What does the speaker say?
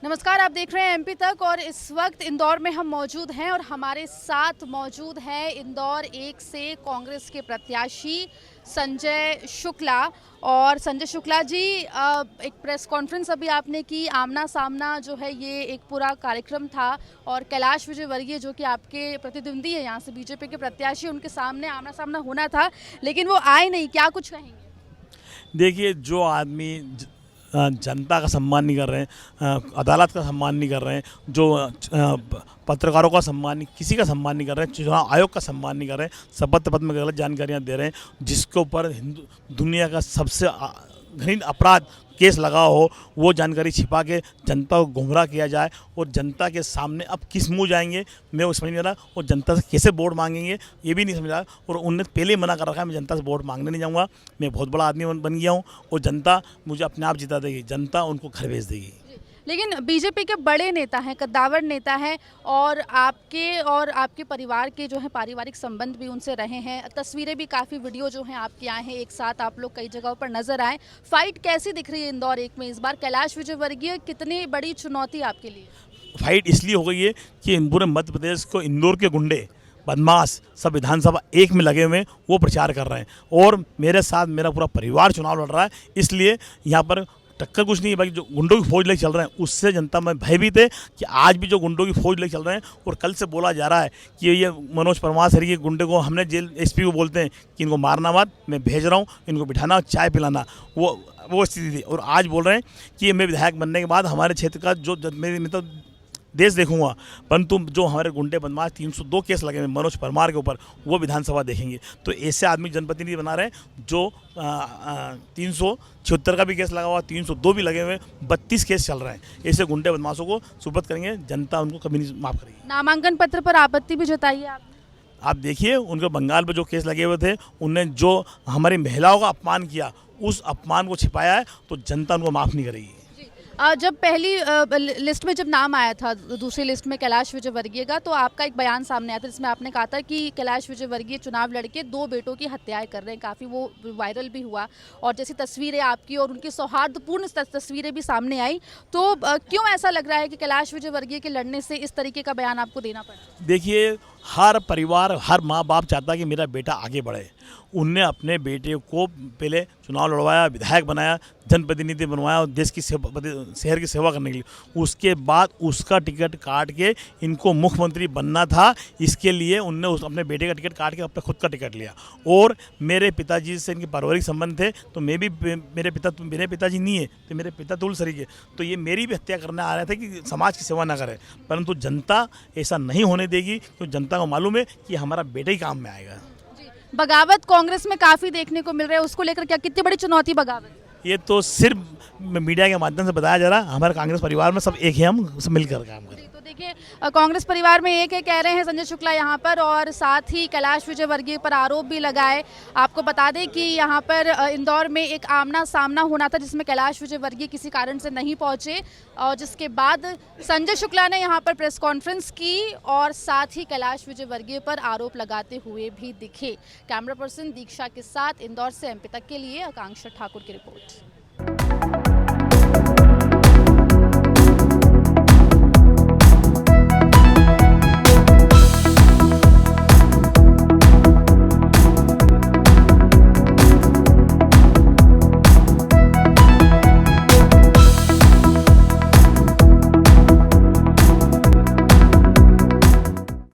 नमस्कार, आप देख रहे हैं एमपी तक और इस वक्त इंदौर में हम मौजूद हैं और हमारे साथ मौजूद है इंदौर एक से कांग्रेस के प्रत्याशी संजय शुक्ला। और संजय शुक्ला जी, एक प्रेस कॉन्फ्रेंस अभी आपने की, आमना सामना जो है ये एक पूरा कार्यक्रम था और कैलाश विजयवर्गीय जो कि आपके प्रतिद्वंदी है यहाँ से बीजेपी के प्रत्याशी, उनके सामने आमना सामना होना था लेकिन वो आए नहीं। क्या कुछ कहेंगे? देखिए, जो आदमी जनता का सम्मान नहीं कर रहे हैं, अदालत का सम्मान नहीं कर रहे हैं, जो पत्रकारों का सम्मान नहीं, किसी का सम्मान नहीं कर रहे हैं, चुनाव आयोग का सम्मान नहीं कर रहे हैं, शपथ पत्र में गलत जानकारियां दे रहे हैं, जिसके ऊपर दुनिया का सबसे घृणित अपराध केस लगा हो, वो जानकारी छिपा के जनता को गुमराह किया जाए और जनता के सामने अब किस मुंह जाएंगे मैं वो समझ नहीं रहा, और जनता से कैसे वोट मांगेंगे ये भी नहीं समझ रहा। और उनने पहले ही मना कर रखा है, मैं जनता से वोट मांगने नहीं जाऊँगा, मैं बहुत बड़ा आदमी बन गया हूँ और जनता मुझे अपने आप जिता देगी, जनता उनको घर भेज देगी। लेकिन बीजेपी के बड़े नेता हैं, कद्दावर नेता हैं और आपके परिवार के जो है पारिवारिक संबंध भी उनसे रहे हैं। तस्वीरें भी काफ़ी, वीडियो जो हैं आपके आए हैं, एक साथ आप लोग कई जगहों पर नजर आए। फाइट कैसी दिख रही है इंदौर एक में इस बार? कैलाश विजयवर्गीय कितनी बड़ी चुनौती आपके लिए? फाइट इसलिए हो गई है कि पूरे मध्य प्रदेश को इंदौर के गुंडे बदमाश सब विधानसभा एक में लगे हुए हैं, वो प्रचार कर रहे हैं और मेरे साथ मेरा पूरा परिवार चुनाव लड़ रहा है। इसलिए यहाँ पर टक्कर कुछ नहीं है, बाकी जो गुंडों की फौज लेके चल रहे हैं उससे जनता में भयभीत है कि आज भी जो गुंडों की फौज लेके चल रहे हैं, और कल से बोला जा रहा है कि ये मनोज परमार सर के गुंडे को हमने जेल एसपी को बोलते हैं कि इनको मारना मत, मैं भेज रहा हूँ, इनको बिठाना, चाय पिलाना, वो स्थिति थी। और आज बोल रहे हैं कि मैं विधायक बनने के बाद हमारे क्षेत्र का जो मैं तो देश देखूंगा, परंतु जो हमारे गुंडे बदमाश 302 केस लगे हुए मनोज परमार के ऊपर, वो विधानसभा देखेंगे। तो ऐसे आदमी जनप्रतिनिधि बना रहे हैं जो 376 का भी केस लगा हुआ, 302 भी लगे हुए, 32 केस चल रहे हैं। ऐसे गुंडे बदमाशों को सुपुर्द करेंगे, जनता उनको कभी नहीं माफ़ करेगी। नामांकन पत्र पर आपत्ति भी जताई है आपने? आप देखिए, उनके बंगाल में जो केस लगे हुए थे, उनने जो हमारी महिलाओं का अपमान किया, उस अपमान को छिपाया है, तो जनता उनको माफ़ नहीं करेगी। जब पहली लिस्ट में जब नाम आया था, दूसरी लिस्ट में कैलाश विजयवर्गीय का, तो आपका एक बयान सामने आया था जिसमें आपने कहा था कि कैलाश विजयवर्गीय चुनाव लड़के 2 बेटों की हत्याएं कर रहे हैं। काफ़ी वो वायरल भी हुआ और जैसी तस्वीरें आपकी और उनकी सौहार्दपूर्ण तस्वीरें भी सामने आई। तो क्यों ऐसा लग रहा है कि कैलाश विजयवर्गीय के लड़ने से इस तरीके का बयान आपको देना पड़ा? देखिए, हर परिवार, हर माँ बाप चाहता है कि मेरा बेटा आगे बढ़े। उनने अपने बेटे को पहले चुनाव लड़वाया, विधायक बनाया, जनप्रतिनिधि बनवाया और देश की शहर की सेवा करने के लिए। उसके बाद उसका टिकट काट के इनको मुख्यमंत्री बनना था, इसके लिए उनने अपने बेटे का टिकट काट के अपना खुद का टिकट लिया। और मेरे पिताजी से इनके पारिवारिक संबंध थे, तो मैं भी मेरे पिताजी नहीं है तो मेरे पिता तुल सरीके, तो ये मेरी भी हत्या करने आ रहे थे कि समाज की सेवा ना करे। परंतु जनता ऐसा नहीं होने देगी, तो जनता को मालूम है कि हमारा बेटा ही काम में आएगा। बगावत कांग्रेस में काफी देखने को मिल रहा है, उसको लेकर क्या, कितनी बड़ी चुनौती बगावत? ये तो सिर्फ मीडिया के माध्यम से बताया जा रहा है। हमारे कांग्रेस परिवार में सब एक ही, हम सब मिलकर काम करें। तो देखिए, कांग्रेस परिवार में एक है कह रहे हैं संजय शुक्ला यहाँ पर, और साथ ही कैलाश विजयवर्गीय पर आरोप भी लगाए। आपको बता दें कि यहाँ पर इंदौर में एक आमना सामना होना था जिसमें कैलाश विजयवर्गीय किसी कारण से नहीं पहुंचे, और जिसके बाद संजय शुक्ला ने यहाँ पर प्रेस कॉन्फ्रेंस की और साथ ही कैलाश विजयवर्गीय पर आरोप लगाते हुए भी दिखे। कैमरा पर्सन दीक्षा के साथ इंदौर से एमपी तक के लिए आकांक्षा ठाकुर की रिपोर्ट।